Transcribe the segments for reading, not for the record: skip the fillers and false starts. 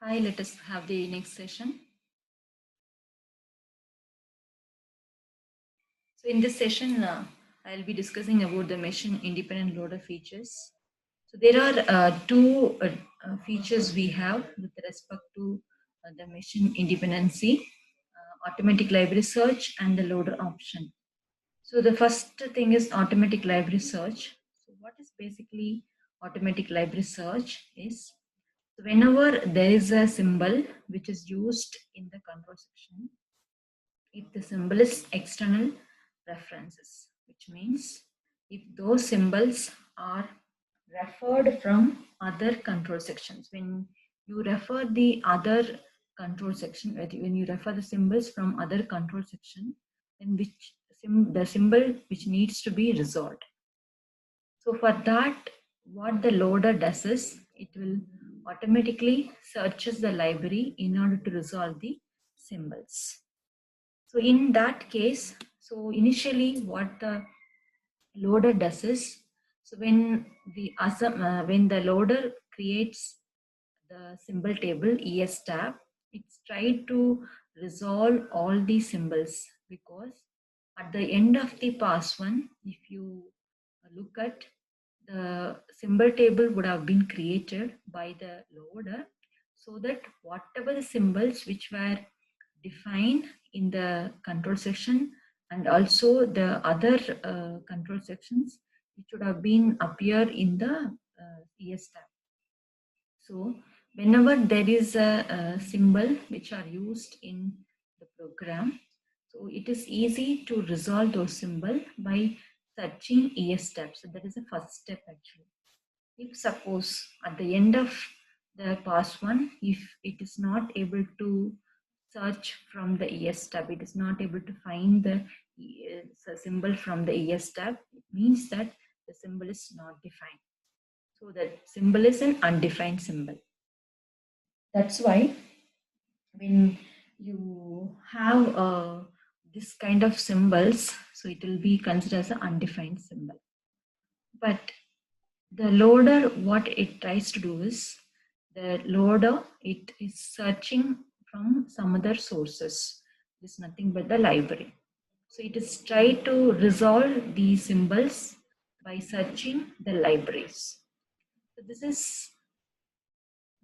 Hi, let us have the next session. So in this session, I'll be discussing about the machine independent loader features. So there are two features we have with respect to the machine independency, automatic library search and the loader option. So the first thing is automatic library search. So what is basically automatic library search is whenever there is a symbol which is used in the control section, if the symbol is external references, which means if those symbols are referred from other control sections, when you refer the other control section, when you refer the symbols from other control section, then the symbol which needs to be resolved. So for that, what the loader does is it will automatically searches the library in order to resolve the symbols. So in that case, so initially what the loader does is, so when the loader creates the symbol table ES tab, it's tried to resolve all these symbols, because at the end of the pass one, if you look at, the symbol table would have been created by the loader, so that whatever the symbols which were defined in the control section and also the other control sections, which would have been appear in the ES tab. So whenever there is a symbol which are used in the program, so it is easy to resolve those symbols by searching ES tab. So that is the first step actually. If suppose at the end of the pass one, if it is not able to search from the ES tab, it is not able to find the symbol from the ES tab, it means that the symbol is not defined. So that symbol is an undefined symbol. That's why when you have this kind of symbols, so it will be considered as an undefined symbol. But the loader, what it tries to do is, the loader, it is searching from some other sources. It's nothing but the library. So it is try to resolve these symbols by searching the libraries. So this is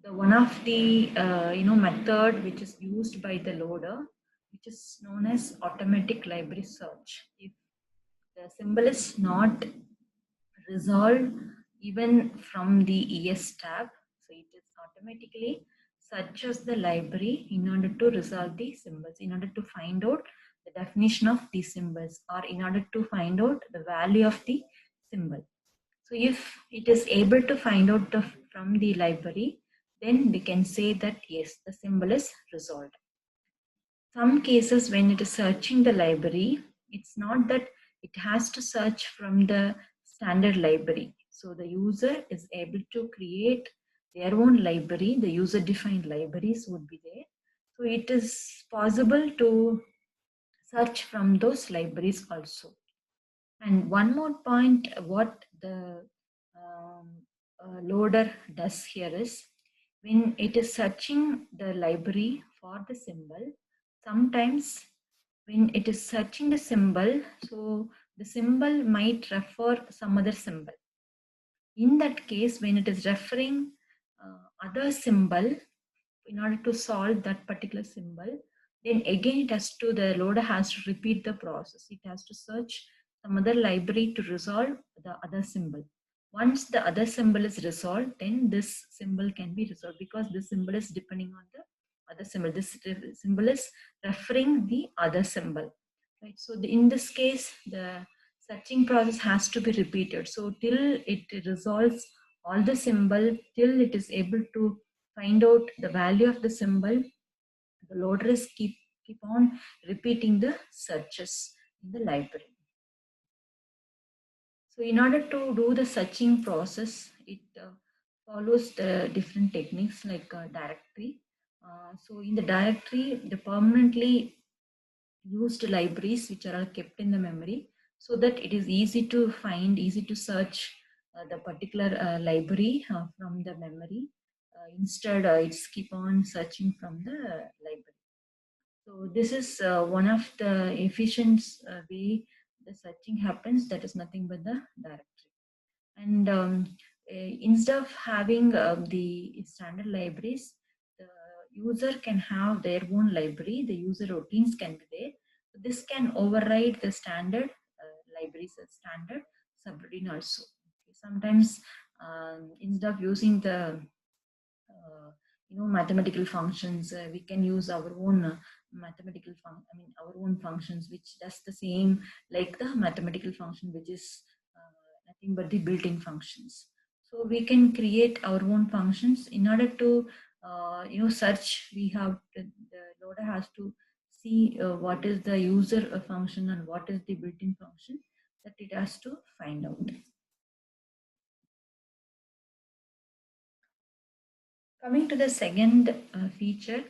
the one of the method which is used by the loader, which is known as automatic library search. If the symbol is not resolved even from the ES tab, so it is automatically searches the library in order to resolve the symbols, in order to find out the definition of these symbols, or in order to find out the value of the symbol. So if it is able to find out from the library, then we can say that yes, the symbol is resolved. Some cases when it is searching the library, it's not that it has to search from the standard library. So the user is able to create their own library, the user defined libraries would be there. So it is possible to search from those libraries also. And one more point, what the loader does here is, when it is searching the library for the symbol, sometimes when it is searching the symbol, so the symbol might refer some other symbol. In that case, when it is referring other symbol, in order to solve that particular symbol, then again the loader has to repeat the process. It has to search some other library to resolve the other symbol. Once the other symbol is resolved, then this symbol can be resolved, because this symbol is depending on the other symbol. This symbol is referring the other symbol, right? So in this case, the searching process has to be repeated. So till it resolves all the symbol, till it is able to find out the value of the symbol, the loader is keep on repeating the searches in the library. So in order to do the searching process, it follows the different techniques like directory. So in the directory, the permanently used libraries which are kept in the memory, so that it is easy to find, easy to search the particular library from the memory. Instead, it's keep on searching from the library. So this is one of the efficient way the searching happens. That is nothing but the directory. And instead of having the standard libraries, the user can have their own library. The user routines can be there. So this can override the standard libraries, standard subroutine also. Okay. Sometimes instead of using the mathematical functions, we can use our own our own functions, which does the same like the mathematical function, which is nothing but the built-in functions. So we can create our own functions. In order to search, we have the loader has to see what is the user function and what is the built-in function that it has to find out. Coming to the second feature,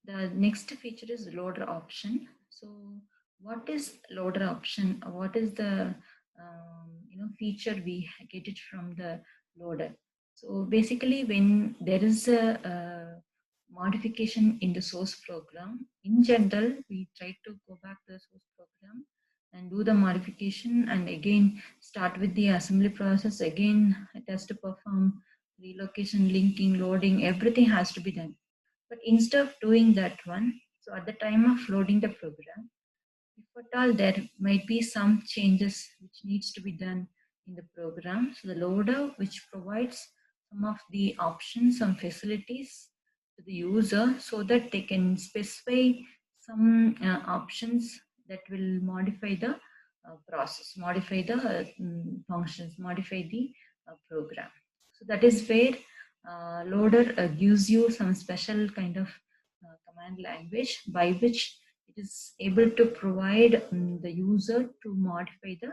the next feature is loader option. So, what is loader option? What is the feature we get it from the loader? So basically, when there is a modification in the source program, in general, we try to go back to the source program and do the modification, and again start with the assembly process. Again, it has to perform relocation, linking, loading, everything has to be done. But instead of doing that one, so at the time of loading the program, if at all there might be some changes which needs to be done in the program, so the loader which provides some of the options, some facilities to the user so that they can specify some options that will modify the process, modify the functions, modify the program. So that is where loader gives you some special kind of command language by which it is able to provide the user to modify the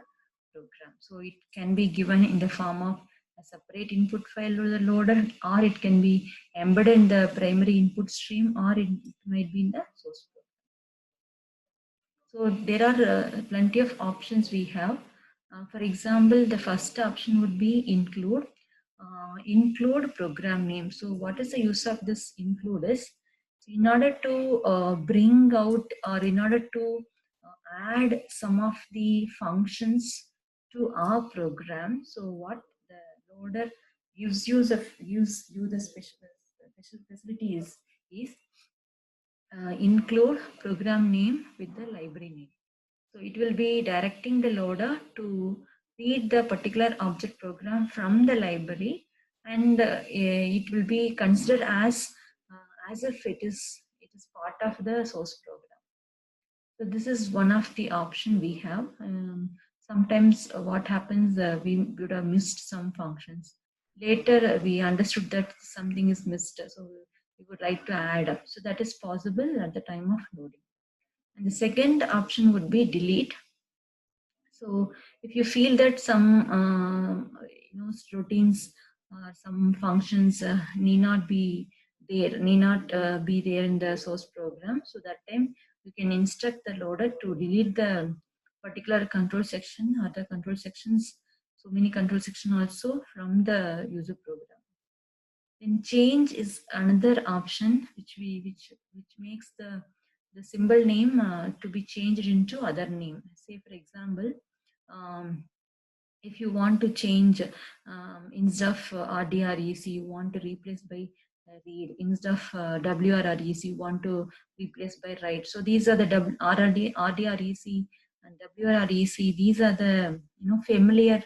program. So it can be given in the form of a separate input file to the loader, or it can be embedded in the primary input stream, or it might be in the source code. So there are plenty of options we have. For example, the first option would be include. Include program name. So what is the use of this include is, in order to bring out, or in order to add some of the functions to our program. So what the loader gives you the special facility is include program name with the library name. So it will be directing the loader to read the particular object program from the library, and it will be considered as if it is part of the source program. So this is one of the option we have. Sometimes what happens, we would have missed some functions. Later we understood that something is missed, so we would like to add up. So that is possible at the time of loading. And the second option would be delete. So if you feel that some routines or some functions need not be there in the source program, so that time you can instruct the loader to delete the particular control section or the control sections, so many control section also from the user program. Then change is another option which makes the symbol name to be changed into other name. Say for example, um, if you want to change instead of RDREC, you want to replace by read. Instead of WRREC, you want to replace by write. So these are the RDREC and WRREC. These are the familiar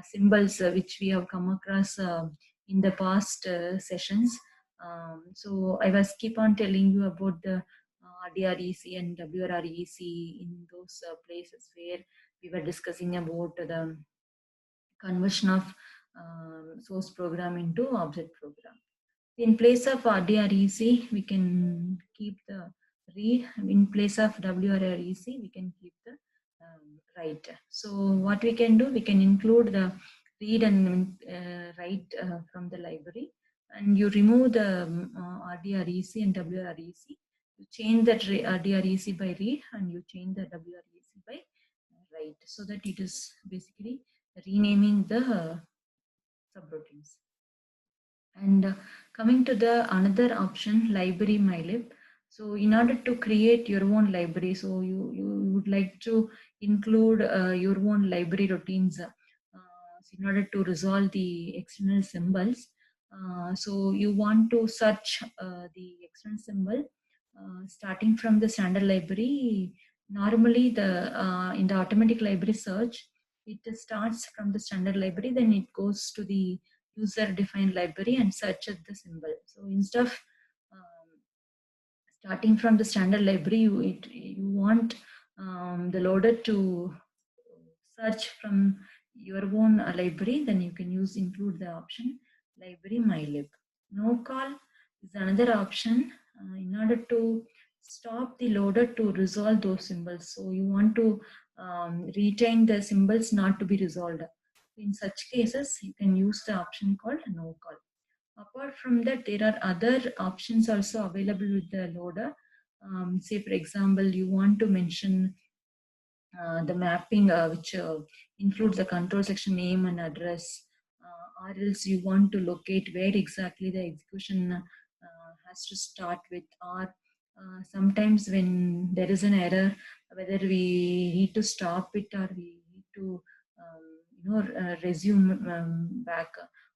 symbols which we have come across in the past sessions. So I was keep on telling you about the RDREC and WRREC in those places where we were discussing about the conversion of source program into object program. In place of RDREC, we can keep the read. In place of WRREC, we can keep the write. So what we can do, we can include the read and write from the library, and you remove the RDREC and WREC. You change that RDREC by read, and you change the WREC by write, so that it is basically renaming the subroutines. And Coming to the another option, library mylib. So in order to create your own library, so you would like to include your own library routines. So in order to resolve the external symbols, so you want to search the external symbol starting from the standard library. Normally, the in the automatic library search, it starts from the standard library, then it goes to the user-defined library and searches the symbol. So instead of starting from the standard library, you want the loader to search from your own library, then you can include the option library mylib. No call is another option in order to stop the loader to resolve those symbols. So you want to retain the symbols not to be resolved. In such cases, you can use the option called no call. Apart from that, there are other options also available with the loader. Say, for example, you want to mention the mapping which includes the control section name and address, or else you want to locate where exactly the execution has to start with, or sometimes when there is an error, whether we need to stop it or we need to resume back.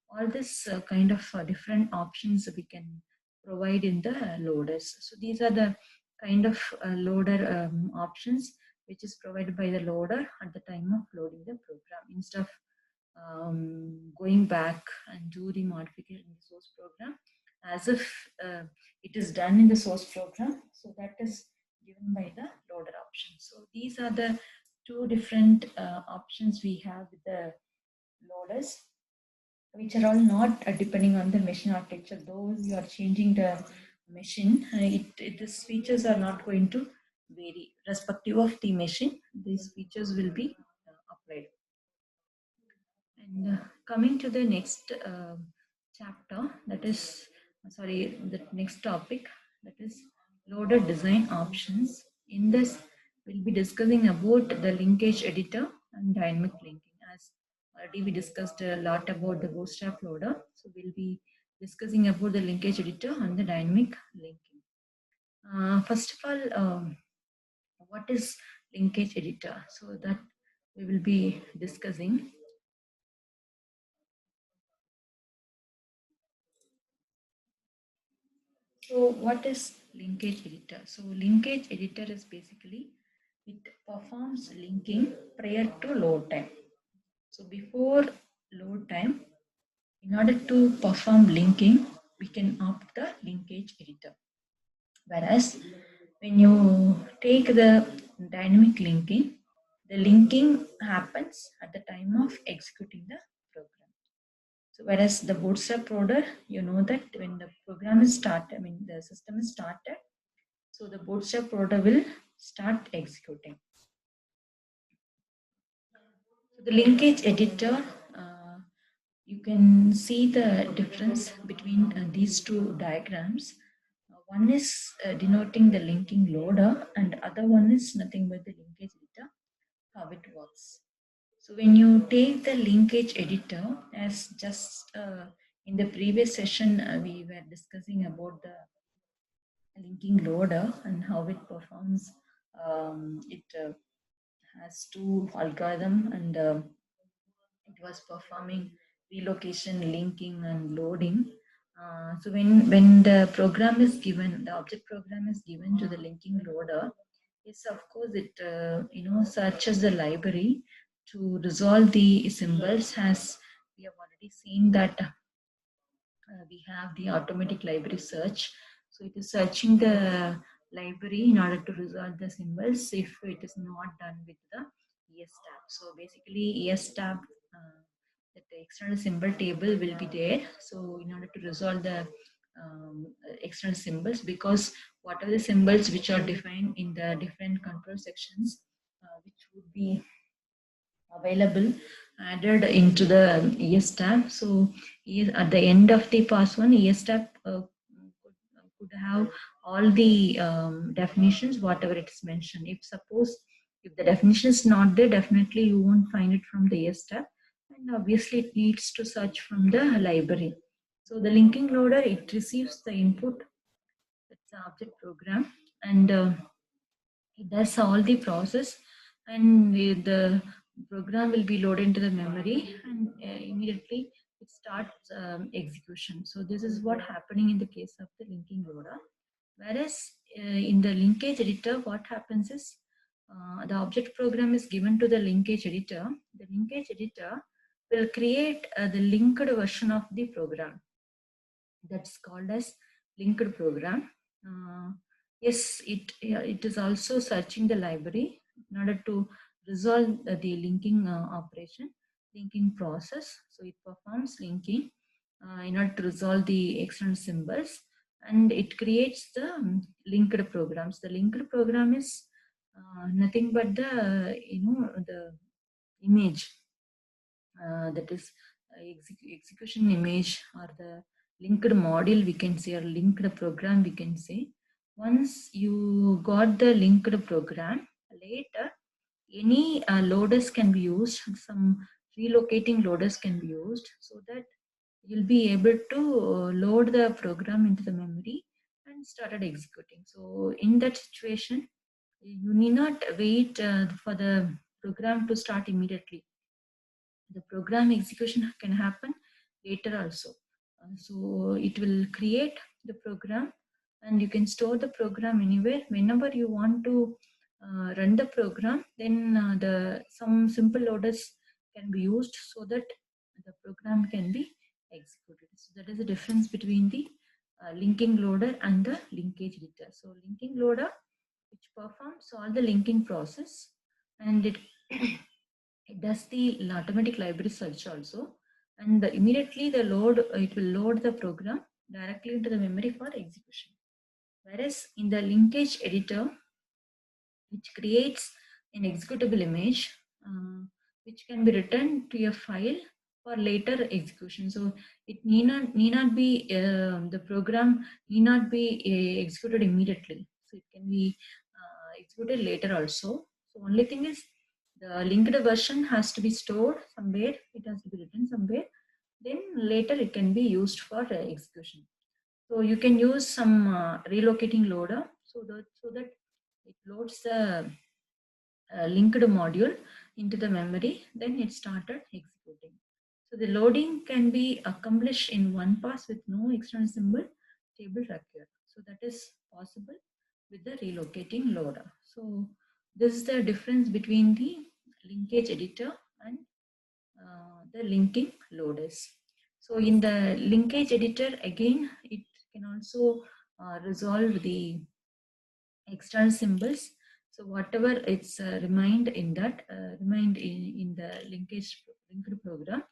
All this kind of different options we can provide in the loaders. So these are the kind of loader options which is provided by the loader at the time of loading the program. Instead of going back and do the modification in the source program as if it is done in the source program. So that is given by the loader option. So these are the two different options we have with the loaders, which are all not depending on the machine architecture. Those you are changing the machine, these features are not going to vary respective of the machine. These features will be applied. And coming to the next chapter, that is, sorry, the next topic, that is loader design options. In this, we'll be discussing about the linkage editor and dynamic linking. As already we discussed a lot about the bootstrap loader, so we'll be discussing about the linkage editor and the dynamic linking. First of all, what is linkage editor? So that we will be discussing. So what is linkage editor? So linkage editor is basically, it performs linking prior to load time. So before load time, in order to perform linking, we can opt the linkage editor. Whereas when you take the dynamic linking, the linking happens at the time of executing the program. So whereas the bootstrap loader, you know that when the program is started, the system is started, so the bootstrap loader will start executing. So the linkage editor, you can see the difference between these two diagrams. One is denoting the linking loader and other one is nothing but the linkage editor, how it works. So when you take the linkage editor, as just in the previous session, we were discussing about the linking loader and how it performs. It has two algorithm and it was performing relocation, linking, and loading. So when the program is given, the object program is given to the linking loader, yes, of course, it searches the library to resolve the symbols. As we have already seen that we have the automatic library search. So it is searching the library in order to resolve the symbols if it is not done with the ES tab. So basically ES tab, that the external symbol table will be there. So in order to resolve the external symbols, because what are the symbols which are defined in the different control sections, which would be available added into the ES tab. So at the end of the pass one, ES tab could have all the definitions, whatever it is mentioned. If suppose if the definition is not there, definitely you won't find it from the ES tab, and obviously it needs to search from the library. So the linking loader, it receives the input, that's the object program, and it does all the process, and the program will be loaded into the memory, and immediately it starts execution. So this is what happening in the case of the linking loader. Whereas in the linkage editor, what happens is the object program is given to the linkage editor. The linkage editor will create the linked version of the program. That's called as linked program. Uh, yes, it is also searching the library in order to resolve the linking operation, linking process. So it performs linking in order to resolve the external symbols, and it creates the linked programs. The linked program is nothing but the the image, that is execution image, or the linked module we can say, or linked program we can say. Once you got the linked program, later any loaders can be used, some relocating loaders can be used, so that you'll be able to load the program into the memory and started executing. So in that situation, you need not wait for the program to start immediately. The program execution can happen later also. So it will create the program, and you can store the program anywhere. Whenever you want to run the program, then the some simple loaders can be used so that the program can be executed. So that is the difference between the linking loader and the linkage editor. So linking loader, which performs all the linking process, and it it does the automatic library search also, and immediately the load, it will load the program directly into the memory for execution. Whereas in the linkage editor, which creates an executable image, which can be written to a file for later execution. So it need not be the program need not be executed immediately. So it can be executed later also. So only thing is, the linked version has to be stored somewhere. It has to be written somewhere. Then later it can be used for execution. So you can use some relocating loader, so that it loads the linked module into the memory, then it started executing. So the loading can be accomplished in one pass with no external symbol table required. So that is possible with the relocating loader. So this is the difference between the linkage editor and the linking loaders. So in the linkage editor, again, it can also resolve the external symbols. So whatever it's remained in that, remained in the linked program,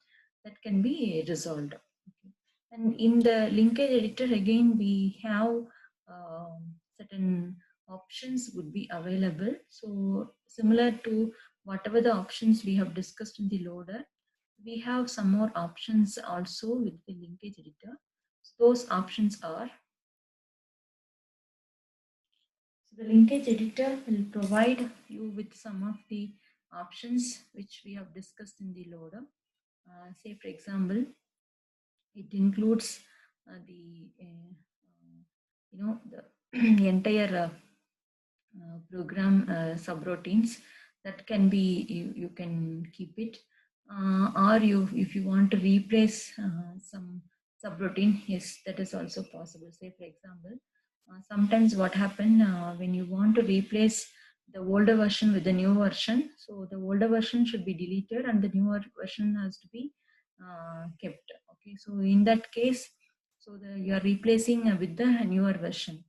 that can be resolved. Okay. And in the linkage editor, again, we have certain options would be available. So similar to whatever the options we have discussed in the loader, we have some more options also with the linkage editor. So those options are, so the linkage editor will provide you with some of the options which we have discussed in the loader. Say for example, it includes the entire program subroutines that can be, you can keep it, or you, if you want to replace some subroutine, yes, that is also possible. Say for example, sometimes what happen when you want to replace the older version with the new version, so the older version should be deleted and the newer version has to be kept. Okay, so in that case, so you are replacing with the newer version.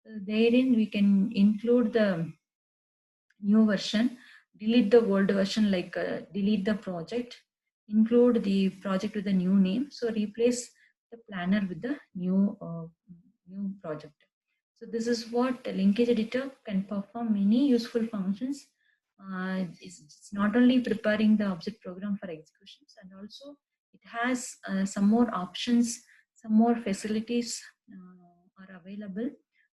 Therein we can include the new version, delete the old version, like delete the project, include the project with a new name. So replace the planner with the new project. So this is what the linkage editor can perform many useful functions. It's not only preparing the object program for executions, and also it has some more options, some more facilities are available.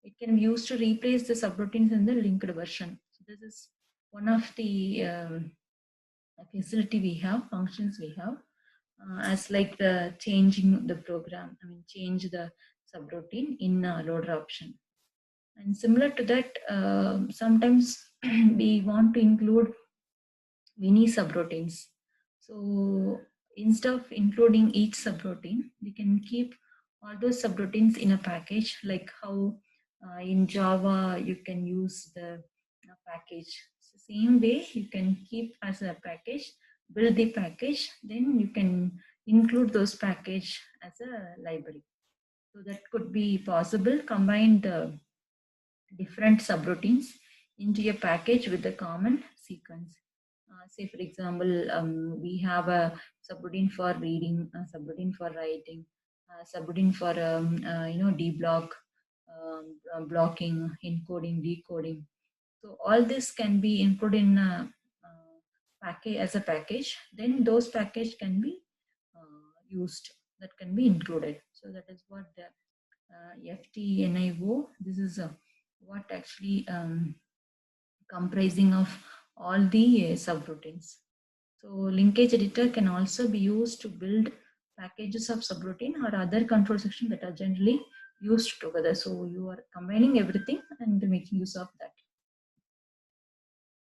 It can be used to replace the subroutines in the linked version. So this is one of the facility we have, functions we have. as like the changing the program, change the subroutine in loader option. And similar to that, sometimes we want to include many subroutines. So instead of including each subroutine, we can keep all those subroutines in a package, like how in Java you can use the package. So same way you can keep as a package, build the package, then you can include those package as a library. So that could be possible, combine the different subroutines into a package with a common sequence. Say, for example, we have a subroutine for reading, a subroutine for writing, a subroutine for deblock, blocking, encoding, decoding. So all this can be included in a package as a package. Then those package can be used. That can be included. So that is what the FTNIO. This is what actually comprising of all the subroutines. So linkage editor can also be used to build packages of subroutine or other control section that are generally used together. So you are combining everything and making use of that.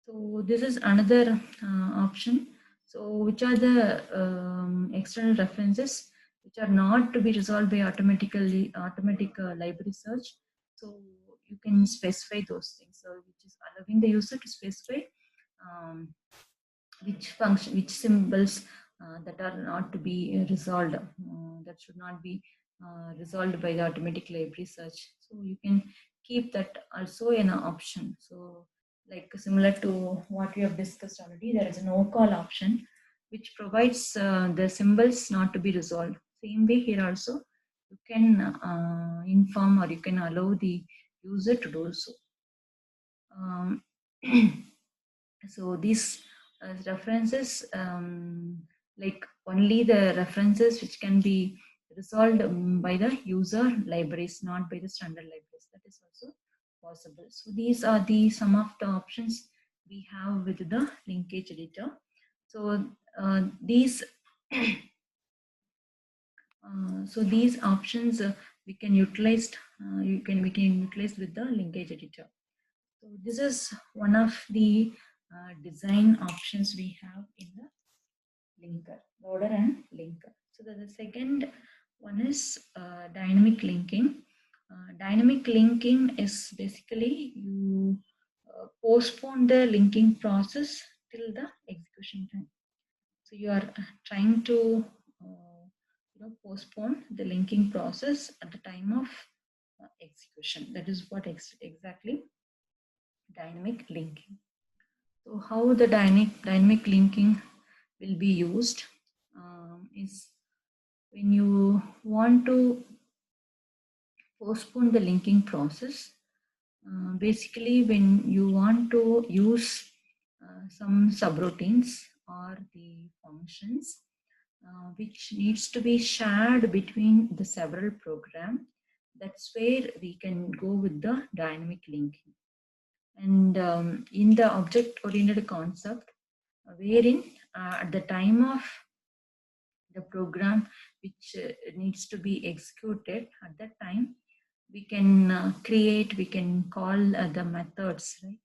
So this is another option. So which are the external references which are not to be resolved by automatic library search. So you can specify those things. So which is allowing the user to specify um, which function, which symbols that are not to be resolved, that should not be resolved by the automatic library search. So you can keep that also in an option. So like similar to what we have discussed already, there is a no call option which provides the symbols not to be resolved. Same way here also you can inform or you can allow the user to do so. So these references, like only the references which can be resolved by the user libraries, not by the standard libraries. That is also possible. So these are the some of the options we have with the linkage editor. So these these options we can utilize. We can utilize with the linkage editor. So this is one of the design options we have in the linker, loader and linker. So the second one is dynamic linking. Dynamic linking is basically you postpone the linking process till the execution time. So you are trying to postpone the linking process at the time of execution. That is what exactly dynamic linking. So how the dynamic linking will be used is when you want to postpone the linking process. Basically, when you want to use some subroutines or the functions which needs to be shared between the several program, that's where we can go with the dynamic linking. And in the object-oriented concept, wherein at the time of the program which needs to be executed, at that time we can we can call the methods, right?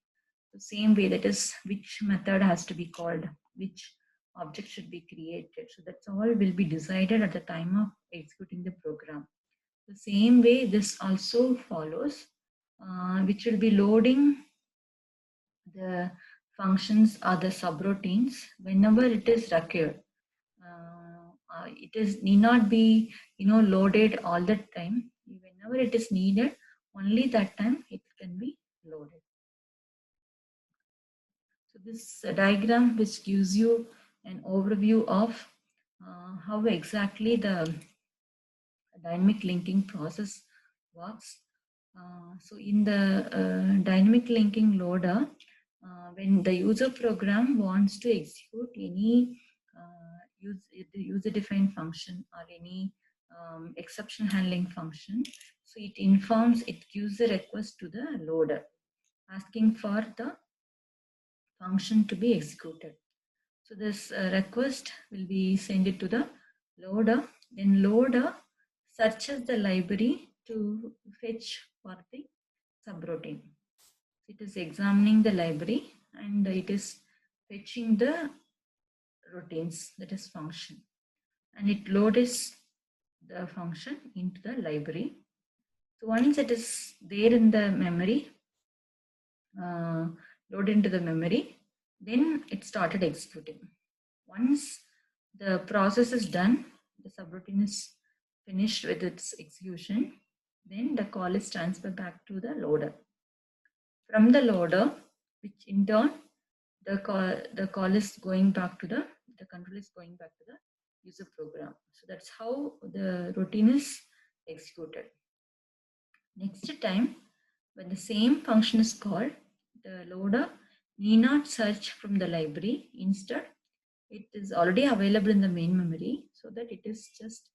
The same way, that is which method has to be called, which object should be created. So that's all will be decided at the time of executing the program. The same way this also follows, which will be loading the functions or the subroutines whenever it is required. It is need not be loaded all the time. Whenever it is needed, only that time it can be loaded. So this diagram which gives you an overview of how exactly the dynamic linking process works. So in the dynamic linking loader, when the user program wants to execute any user-defined function or any exception handling function, so it informs, it gives a request to the loader asking for the function to be executed. So this request will be sent it to the loader. Then loader searches the library to fetch for the subroutine. It is examining the library and it is fetching the routines, that is function, and it loads the function into the library. So once it is there in the memory, load into the memory, then it started executing. Once the process is done, the subroutine is finished with its execution, then the call is transferred back to the loader. From the loader, which in turn the call is going back to the control is going back to the user program. So that's how the routine is executed. Next time, when the same function is called, the loader need not search from the library. Instead, it is already available in the main memory, so that it is just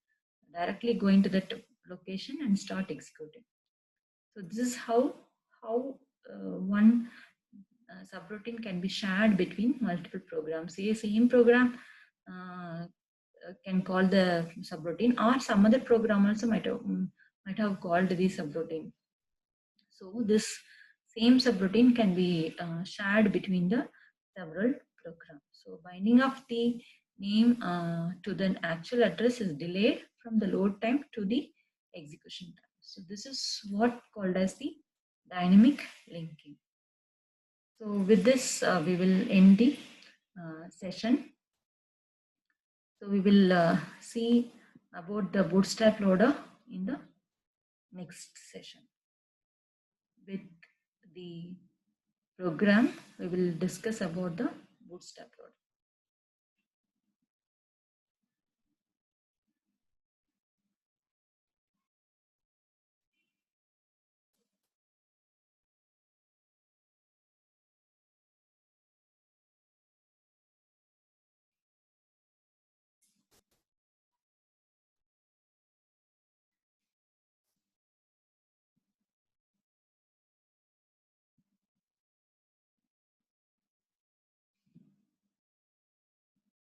directly going to that location and start executing. So this is how one subroutine can be shared between multiple programs. Say same program can call the subroutine, or some other program also might have called the subroutine. So this same subroutine can be shared between the several programs. So binding of the name to the actual address is delayed from the load time to the execution time. So this is what called as the dynamic linking. So with this, we will end the session. So we will see about the bootstrap loader in the next session. With the program, we will discuss about the bootstrap.